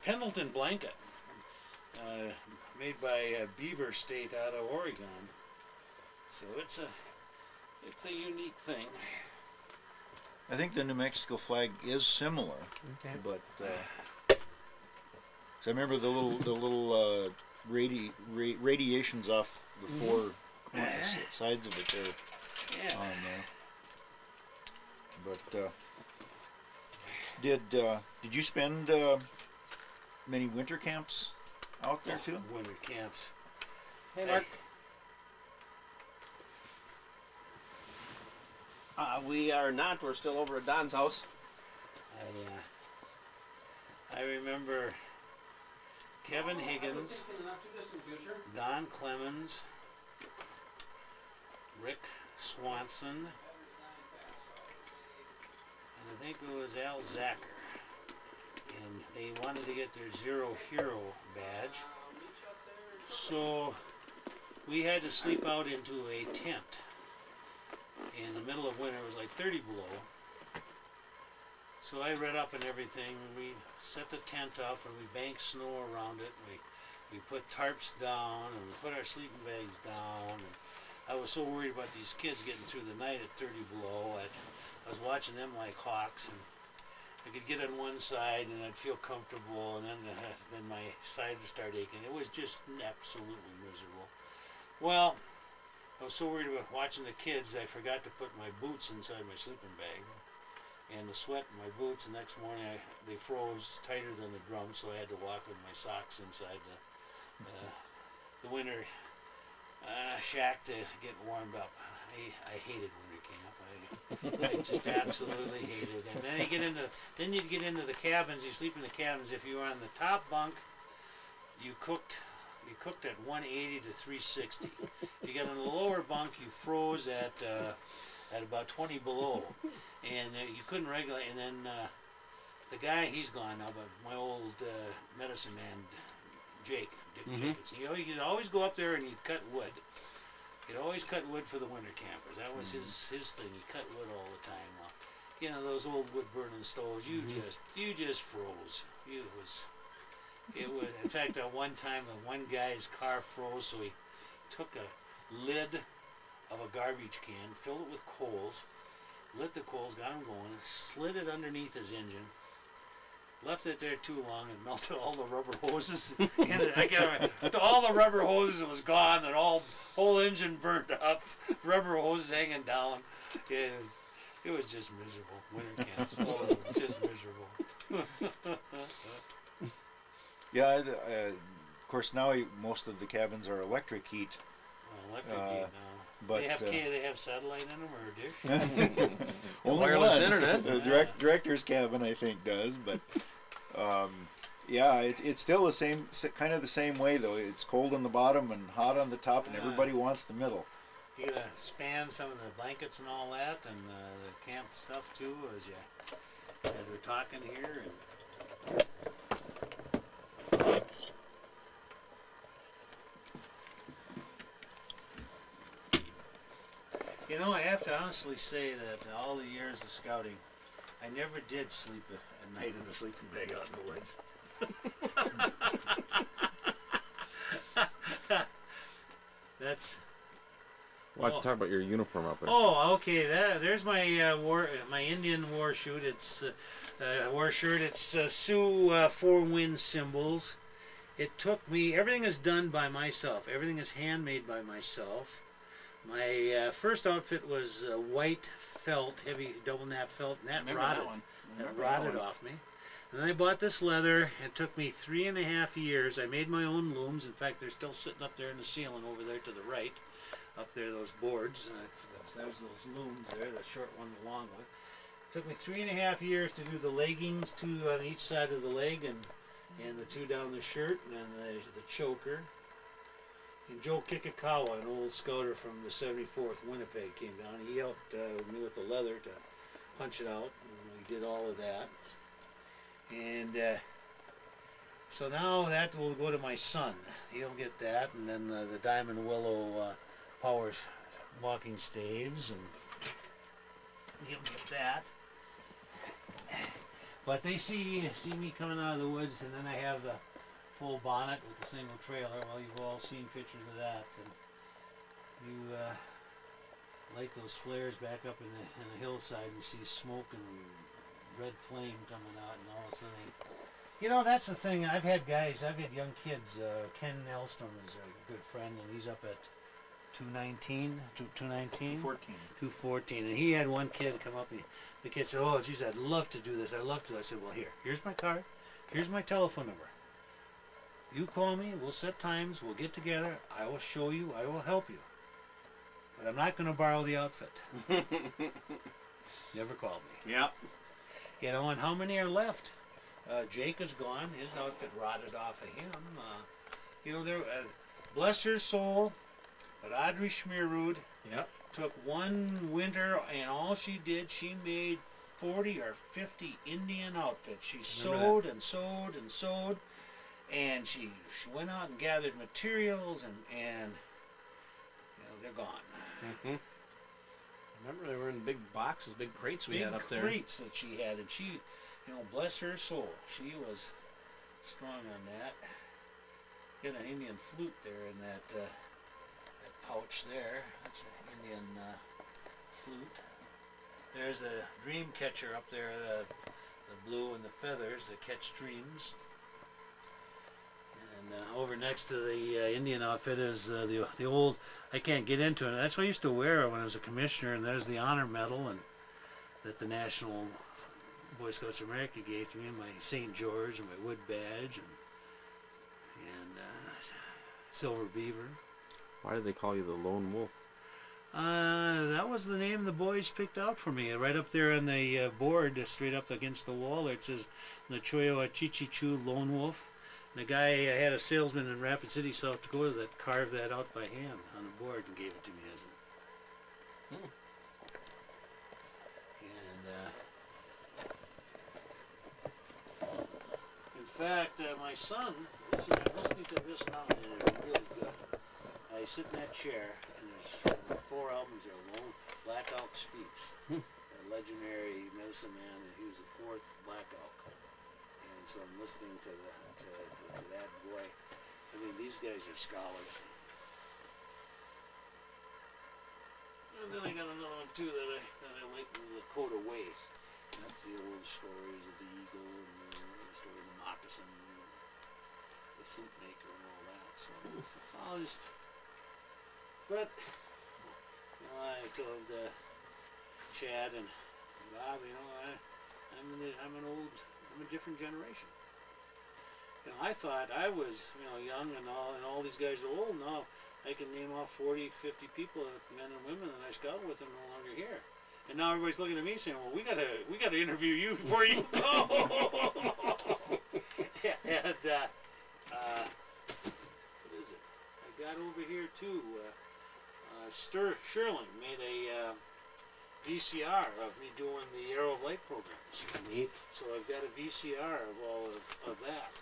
Pendleton blanket, made by Beaver State out of Oregon. So it's a unique thing. I think the New Mexico flag is similar, but so I remember the little radiations off the four sides of it there. On there. But did you spend many winter camps out there too? Winter camps. Hey, Mark. We are not. We're still over at Don's house. I remember Kevin Higgins, Don Clemens, Rick Swanson, and I think it was Al Zacher. And they wanted to get their Zero Hero badge. So we had to sleep out into a tent. In the middle of winter, it was like 30 below. So I read up and everything. We set the tent up and we banked snow around it. We put tarps down and we put our sleeping bags down. And I was so worried about these kids getting through the night at 30 below. I was watching them like hawks, and I could get on one side and I'd feel comfortable, and then my side would start aching. It was just absolutely miserable. Well, I was so worried about watching the kids, I forgot to put my boots inside my sleeping bag. And the sweat in my boots, the next morning they froze tighter than the drum, so I had to walk with my socks inside the winter shack to get warmed up. I hated winter camp. I just absolutely hated it. And then you'd get into the cabins. You sleep in the cabins. If you were on the top bunk, you cooked at 180 to 360. If you got on the lower bunk, you froze at about 20 below, and you couldn't regulate. And then the guy, he's gone now, but my old medicine man, Dick Jacobs, he'd always go up there and he'd cut wood. He'd always cut wood for the winter campers. That was his thing. He cut wood all the time. Well, you know, those old wood burning stoves, you just froze. It was. In fact, one time, one guy's car froze, so he took a lid of a garbage can, filled it with coals, lit the coals, got them going, slid it underneath his engine, left it there too long, and melted all the rubber hoses. All the rubber hoses was gone, and whole engine burned up, rubber hoses hanging down. It was just miserable. Winter camps, just miserable. Yeah, of course now most of the cabins are electric heat. Electric heat now. But they have satellite in them or a dish? Only wireless one. internet. The director's cabin, I think, does, but yeah, it's still the same, kind of the same way though. It's cold on the bottom and hot on the top, and everybody wants the middle. You gotta span some of the blankets and all that, and the camp stuff too, as we're talking here. And you know, I have to honestly say that all the years of scouting, I never did sleep at night in a sleeping bag out in the woods. That's. Well, I have to talk about your uniform up there. Oh, okay. There's my my Indian war shoot. It's war shirt. It's Sioux Four Winds symbols. It took me. Everything is done by myself. Everything is handmade by myself. My first outfit was white felt, heavy double nap felt, and that rotted off me. And then I bought this leather. It took me 3.5 years. I made my own looms. In fact, they're still sitting up there in the ceiling over there to the right. Up there, those boards. There's those looms there, the short one, the long one. It took me 3.5 years to do the leggings, 2 on each side of the leg, and the 2 down the shirt, and then the choker. And Joe Kikikawa, an old scouter from the 74th Winnipeg, came down. He helped me with the leather to punch it out, and we did all of that. And so now that will go to my son. He'll get that, and then the Diamond Willow power walking staves, and he'll get that. But they see me coming out of the woods, and then I have the full bonnet with the single trailer. Well, you've all seen pictures of that, and you light those flares back up in the hillside, and see smoke and red flame coming out, and all of a sudden, you know, that's the thing. I've had young kids. Ken Elstrom is a good friend, and he's up at 219, 214, and he had one kid come up. The kid said, "Oh, geez, I'd love to do this. I'd love to." I said, "Well, here's my card. Here's my telephone number. You call me. We'll set times. We'll get together. I will show you. I will help you. But I'm not going to borrow the outfit." Never called me. Yeah. You know, and how many are left? Jake is gone. His outfit rotted off of him. You know, there. Bless her soul, but Audrey Schmierrud took one winter, and all she did, she made 40 or 50 Indian outfits. She sewed and sewed and sewed, and she went out and gathered materials, and you know, they're gone. Mm-hmm. Remember, they were in big boxes, big crates we had up there. Big crates that she had, and she, you know, bless her soul, she was strong on that. Got an Indian flute there in that pouch there. That's an Indian flute. There's a dream catcher up there, the blue and the feathers that catch dreams. And over next to the Indian outfit is the old, I can't get into it. That's what I used to wear when I was a commissioner, and there's the honor medal and that the National Boy Scouts of America gave to me, and my St. George and my wood badge and silver beaver. Why do they call you the Lone Wolf? That was the name the boys picked out for me. Right up there on the board, straight up against the wall, there it says Nachoyo Achichichu Lone Wolf. And the guy, I had a salesman in Rapid City, South Dakota, that carved that out by hand on the board and gave it to me as a... And in fact, my son, I'm listening to this now, and it's really good. I sit in that chair, and there's 4 albums there. One, Black Elk Speaks, the legendary medicine man, and he was the 4th Black Elk. And so I'm listening to that boy. I mean, these guys are scholars. And then I got another one too that I like, the Lakota Way. That's the old stories of the eagle and the story of the moccasin, and the flute maker and all that. So it's all just. But you know, I told Chad and Bob, you know, I'm a different generation. You know, I thought I was, you know, young and all these guys are old. Now I can name off 40, 50 people, men and women, that I scouted with them no longer here. And now everybody's looking at me saying, "Well, we gotta interview you before you go." And what is it? I got over here too. Sherling made a VCR of me doing the Arrow of Light programs. Neat. So I've got a VCR of all of that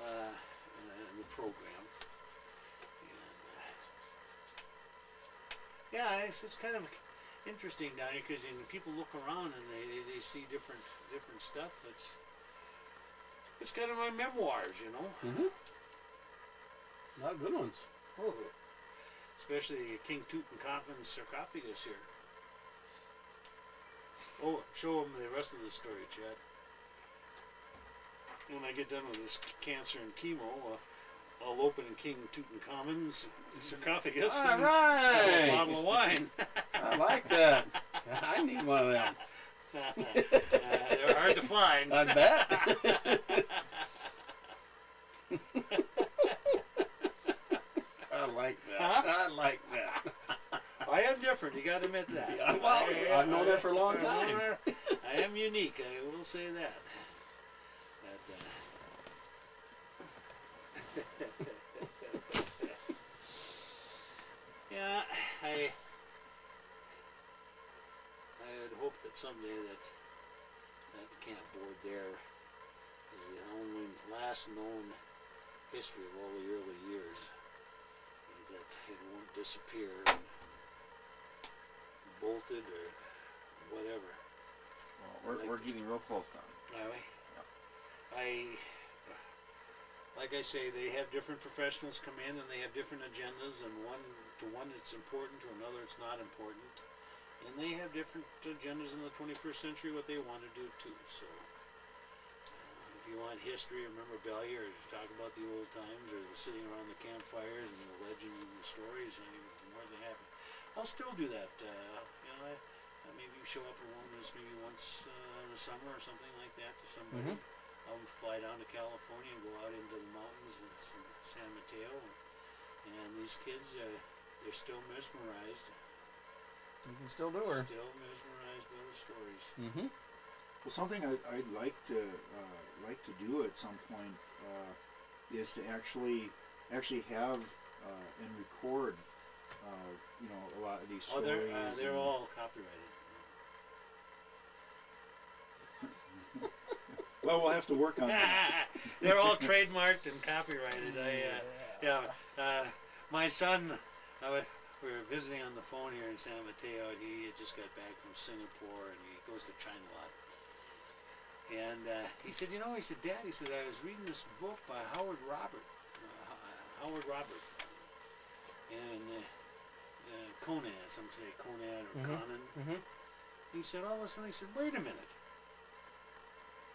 in the program. And, yeah, it's kind of interesting down here because people look around and they see different stuff. It's kind of my memoirs, you know. Mm-hmm. A lot of good ones. Oh, especially King Tutankhamun's sarcophagus here. Oh, show them the rest of the story, Chad. When I get done with this cancer and chemo, I'll open King Tutankhamun's sarcophagus All and right. have a bottle of wine. I like that. I need one of them. They're hard to find. I bet. I like that. Huh? I like that. I am different, you gotta admit that. Yeah, well, I've known that for a long time. I am unique, I will say that. Yeah, I had hoped that someday that camp board there is the only last known history of all the early years, and that it won't disappear and bolted or whatever. Well, we're getting real close now. Are we? Yep. Like I say, they have different professionals come in and they have different agendas, and to one it's important, to another it's not important. And they have different agendas in the 21st century, what they want to do too. So, if you want history or memorabilia, or to talk about the old times, or the sitting around the campfires and the legends and the stories, I'm more than happy. I'll still do that. Maybe show up in Wilderness maybe once in the summer or something like that to somebody. I'll fly down to California and go out into the mountains in San Mateo, and these kids, they're still mesmerized. You can still do her. Still mesmerized by the stories. Well, something I'd like to do at some point is to actually have and record, a lot of these stories. They're all copyrighted. Well, we'll have to work on that. They're all trademarked and copyrighted. My son, we were visiting on the phone here in San Mateo, and he had just got back from Singapore, and he goes to China a lot. And he said, Dad, I was reading this book by Howard Robert, and Conan, some say Conan or Conan. He said, all of a sudden, he said, wait a minute.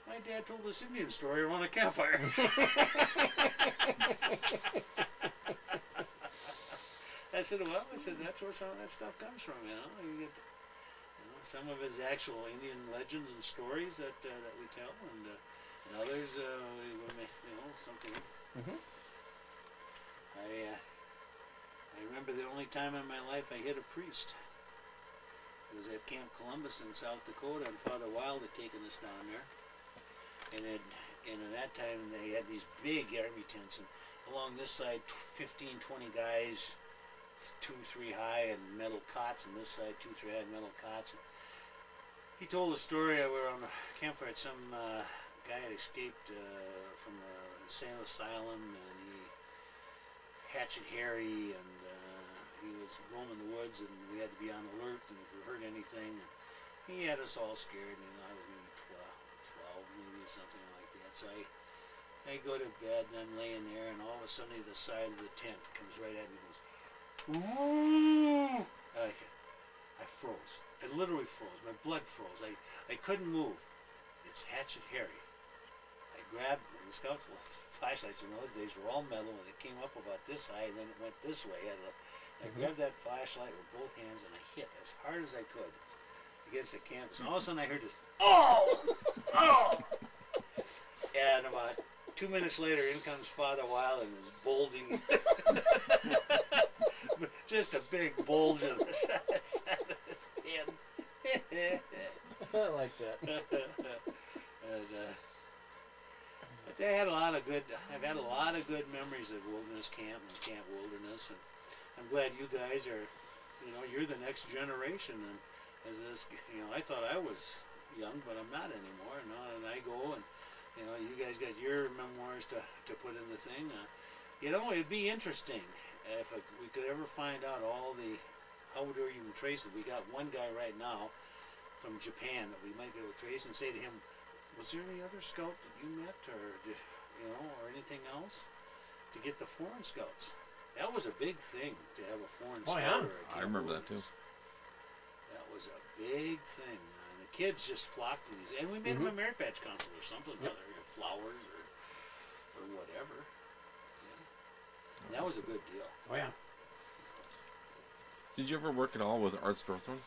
My dad told this Indian story around a campfire. I said, that's where some of that stuff comes from, You get some of his actual Indian legends and stories that we tell, and others, something. I remember the only time in my life I hit a priest. It was at Camp Columbus in South Dakota, and Father Wild had taken us down there. And at that time, they had these big army tents, and along this side, 15, 20 guys, 2, 3 high, and metal cots, and this side, 2, 3 high, and metal cots. And he told a story. We were on a campfire. Some guy had escaped from the insane asylum, and he Hatchet Harry, and he was roaming the woods, and we had to be on alert, and if we heard anything, and he had us all scared. I was maybe 12, maybe something like that. So I go to bed, and I'm laying there, and all of a sudden the side of the tent comes right at me and goes, ooh! I froze. I literally froze. My blood froze. I couldn't move. It's Hatchet Harry. I grabbed the scout flashlights in those days were all metal, and it came up about this high, and then it went this way. I grabbed that flashlight with both hands, and I hit as hard as I could against the canvas. And all of a sudden I heard this, oh! Oh! And about 2 minutes later, in comes Father Wild and is bulging. Just a big bulge of the side of his head. I like that. But they had a lot of good. I've had a lot of good memories of Wilderness Camp and Camp Wilderness, and I'm glad you guys are. You're the next generation, and as this, I thought I was young, but I'm not anymore. And I go, and you guys got your memoirs to put in the thing. It'd be interesting if we could ever find out how would we even trace it. We got one guy right now from Japan that we might be able to trace and say to him, was there any other scout that you met, or or anything else to get the foreign scouts? That was a big thing to have a foreign scout. Yeah. I remember that too. That was a big thing. And the kids just flocked to these, and we made them a merit badge council or something, or flowers or whatever. And that was a good deal. Oh yeah. Did you ever work at all with Art Storthorn?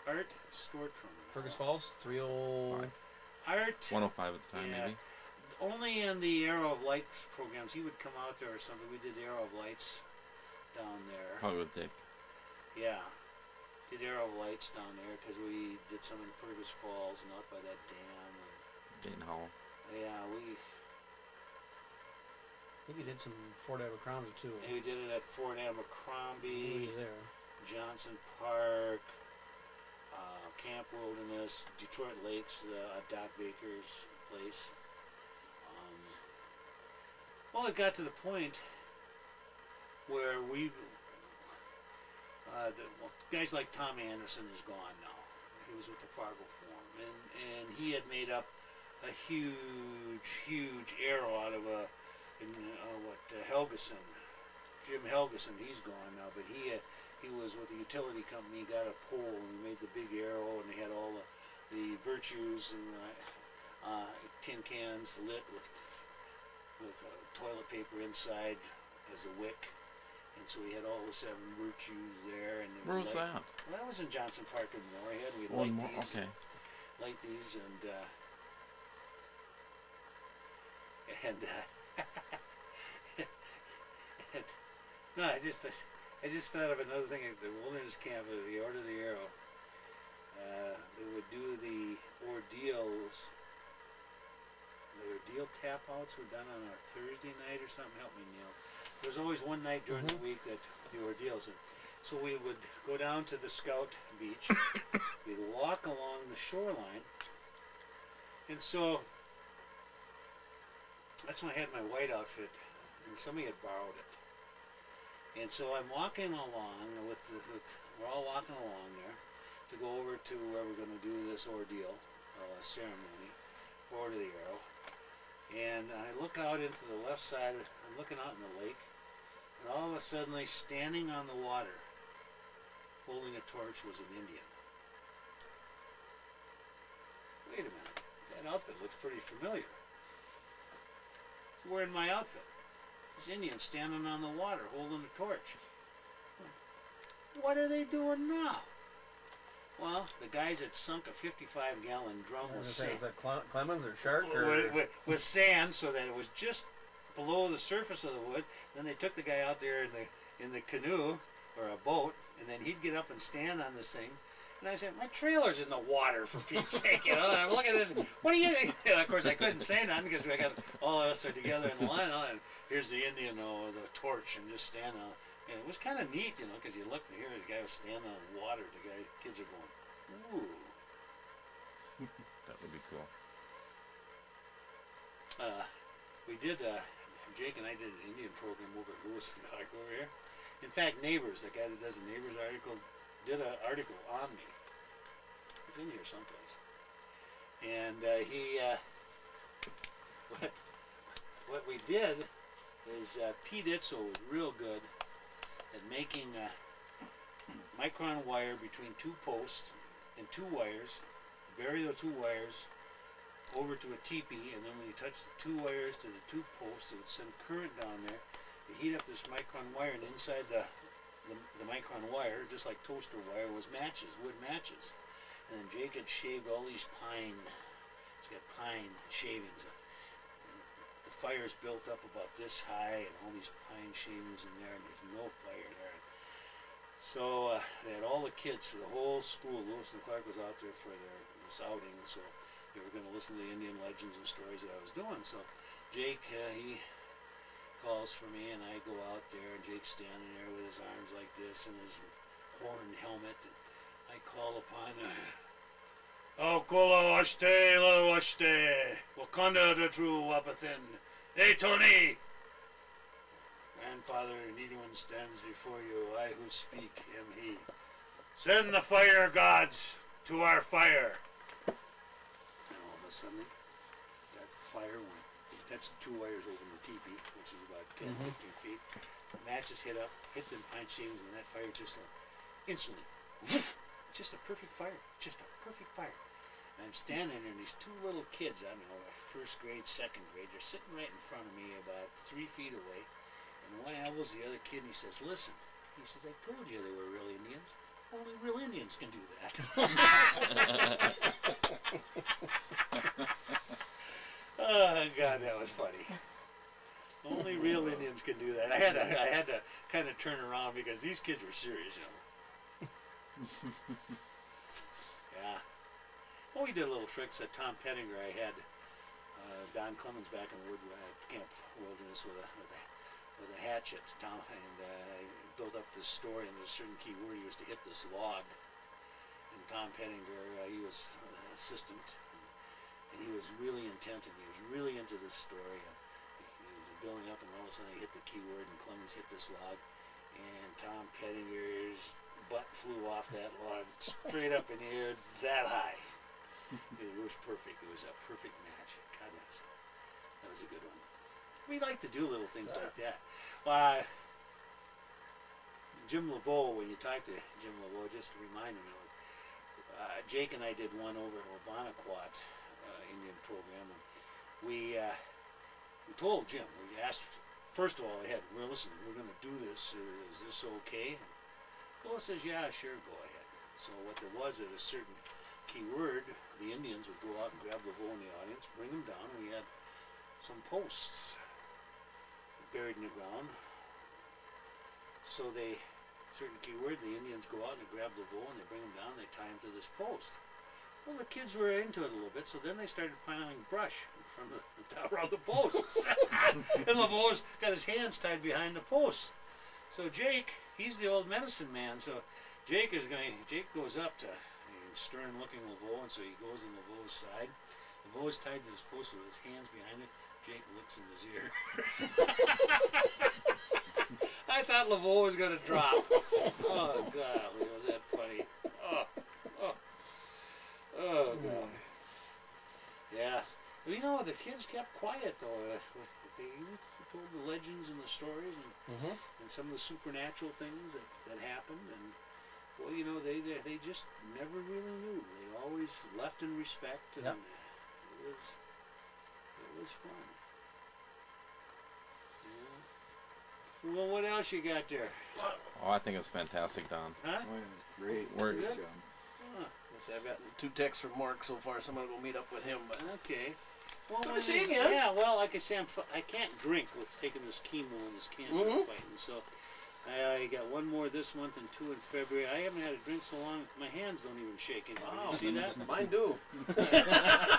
Art Storthorn. Fergus Falls, 305. Art. 105 at the time, maybe. Only in the Arrow of Lights programs. He would come out there or something. We did the Arrow of Lights down there. Probably with Dick. Yeah. Did Arrow of Lights down there because we did some in Fergus Falls and out by that dam. Dayton Hall. Yeah, I think he did some Fort Abercrombie too. We did it at Fort Abercrombie, there. Johnson Park, Camp Wilderness, Detroit Lakes, Doc Baker's place. Well, it got to the point where guys like Tom Anderson is gone now. he was with the Fargo Forum, and he had made up a huge arrow out of Helgeson, Jim Helgeson. He's gone now, but he was with a utility company. He got a pole and he made the big arrow, and they had all the virtues and tin cans lit with toilet paper inside as a wick. And so we had all the 7 virtues there. And Where was that? Well, that was in Johnson Park in Moorhead. We One light more. these. Okay. Light these and no, I just thought of another thing at the wilderness camp of the Order of the Arrow. They would do the ordeals. The ordeal tap outs were done on a Thursday night or something. Help me, Neil. There's always one night during the week that the ordeals. So we would go down to the Scout Beach. We'd walk along the shoreline. And so that's when I had my white outfit, and somebody had borrowed it. And so I'm walking along we're all walking along there to go over to where we're going to do this ordeal ceremony for Order of the Arrow. And I look out into the left side. I'm looking out in the lake, and all of a sudden, standing on the water, holding a torch, was an Indian. Wait a minute, that outfit looks pretty familiar. He's wearing my outfit. This Indian standing on the water, holding a torch. What are they doing now? Well, the guys had sunk a 55-gallon drum with sand. Is that Clemens or Shark? Or? With sand, so that it was just below the surface of the wood. Then they took the guy out there in the canoe or a boat, and then he'd get up and stand on this thing. And I said, my trailer's in the water, for Pete's sake, you know. And I'm looking at this. What are you? And of course, I couldn't say nothing because we got all of us are together in the line. And here's the Indian with a torch and just standing on. And it was kind of neat, you know, because you look here, the guy was standing on water. Kids are going, ooh. That would be cool. We did, Jake and I did an Indian program over at Lewis and Clark over here. In fact, Neighbors, the guy that does the Neighbors article, did an article on me. It's in here someplace. And what we did is Pete Itzel was real good at making micron wire between 2 posts and 2 wires, bury the 2 wires over to a teepee, and then when you touch the 2 wires to the 2 posts, it would send current down there to heat up this micron wire, and inside the micron wire, just like toaster wire, was matches, wood matches. And then Jake had shaved all these pine, it's got pine shavings. The fire's built up about this high, and all these pine shavings in there, and there's no fire there. So they had all the kids for the whole school. Lewis and Clark was out there for this outing, so they were going to listen to the Indian legends and stories that I was doing. So Jake, he calls for me, and I go out there, and Jake's standing there with his arms like this and his horn helmet. And I call upon, Kula washte, la washte, Wakanda the true wapathin, hey Tony! Grandfather Nidoan stands before you, I who speak am he. Send the fire gods to our fire. And all of a sudden, that fire went. It touched the 2 wires over the teepee, which is about 10, 15 feet. The matches hit up, hit them pine shavings, and that fire just like, instantly, whoosh, just a perfect fire, just a perfect fire. And I'm standing there, and these 2 little kids, I don't know, 1st grade, 2nd grade, they're sitting right in front of me about 3 feet away. And one elbows the other kid, and he says, listen, he says, I told you they were real Indians. Only real Indians can do that. Oh, God, that was funny. Only real Indians can do that. I had to kind of turn around because these kids were serious, you know. Yeah. Well, we did little tricks at Tom Pettinger. I had Don Clemens back in the wood at Camp Wilderness with a hatchet, Tom, and I built up this story, and there's a certain key word he used to hit this log. And Tom Pettinger, he was an assistant, and he was really intent, and he was really into this story. And he was building up, and all of a sudden he hit the key word, and Clemens hit this log, and Tom Pettinger's butt flew off that log straight up in the air that high. It was perfect. It was a perfect match. God, that was a good one. We like to do little things like that. Jim LeBeau, when you talk to Jim LeBeau, just to remind him, Jake and I did one over at Wabanakquat Indian program. And we told Jim, we asked, first of all, listen, we're going to do this. Is this okay? Bo says, yeah, sure, go ahead. So what there was at a certain key word, the Indians would go out and grab LeBeau in the audience, bring him down, and we had some posts buried in the ground. So certain keyword, the Indians go out and they grab LeBeau and they bring him down and they tie him to this post. Well, the kids were into it a little bit, so then they started piling brush in front of the tower of the posts. And LeBeau's got his hands tied behind the posts. So Jake, he's the old medicine man, so Jake goes up to stern looking LeBeau, and so he goes in LeBeau's side. LeBeau's tied to this post with his hands behind it. Jake licks in his ear. I thought LeBeau was going to drop. Oh, golly, was that funny. Oh, God. Yeah. Well, you know, the kids kept quiet, though. They told the legends and the stories and some of the supernatural things that happened. And, well, you know, they just never really knew. They always left in respect. And it was fun. Well, what else you got there? Oh, I think it's fantastic, Don. Huh? Oh, yeah, it's great. Works. Great job. Huh. I've gotten 2 texts from Mark so far, so I'm going to go meet up with him. But Okay. Well, Good to see you again. Yeah, well, like I say, I can't drink with taking this chemo and this cancer fighting, so I got 1 more this month and 2 in February. I haven't had a drink so long, my hands don't even shake anymore. You see that? mine do.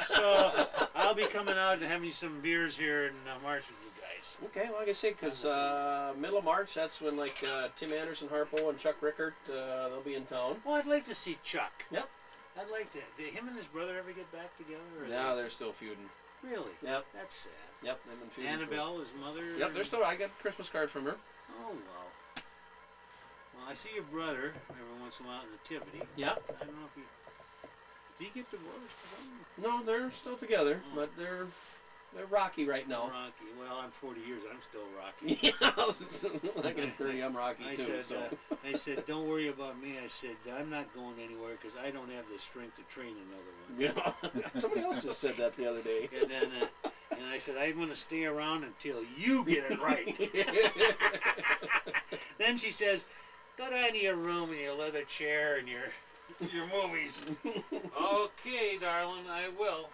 So I'll be coming out and having some beers here in March with you guys. Okay, well, like I say, because middle of March, that's when like Tim Anderson, Harpo, and Chuck Rickert, they'll be in town. Well, I'd like to see Chuck. Yep. I'd like to. Did him and his brother ever get back together? Or No, they're still feuding. Really? Yep. That's sad. Yep, they've been feuding. Annabelle, his mother? Yep, they're still. I got Christmas cards from her. Oh, wow. Well, I see your brother every once in a while in the Tivity. Yep. I don't know if did he get divorced or something? No, they're still together, but they're rocky right now. Rocky. Well, I'm 40 years. I'm still rocky. Yeah, like at 30, I'm rocky too. I said, don't worry about me. I said, I'm not going anywhere because I don't have the strength to train another one. Yeah. Somebody else just said that the other day. And then, and I said, I'm going to stay around until you get it right. Then she says, go down to your room in your leather chair and your movies. Okay, darling, I will.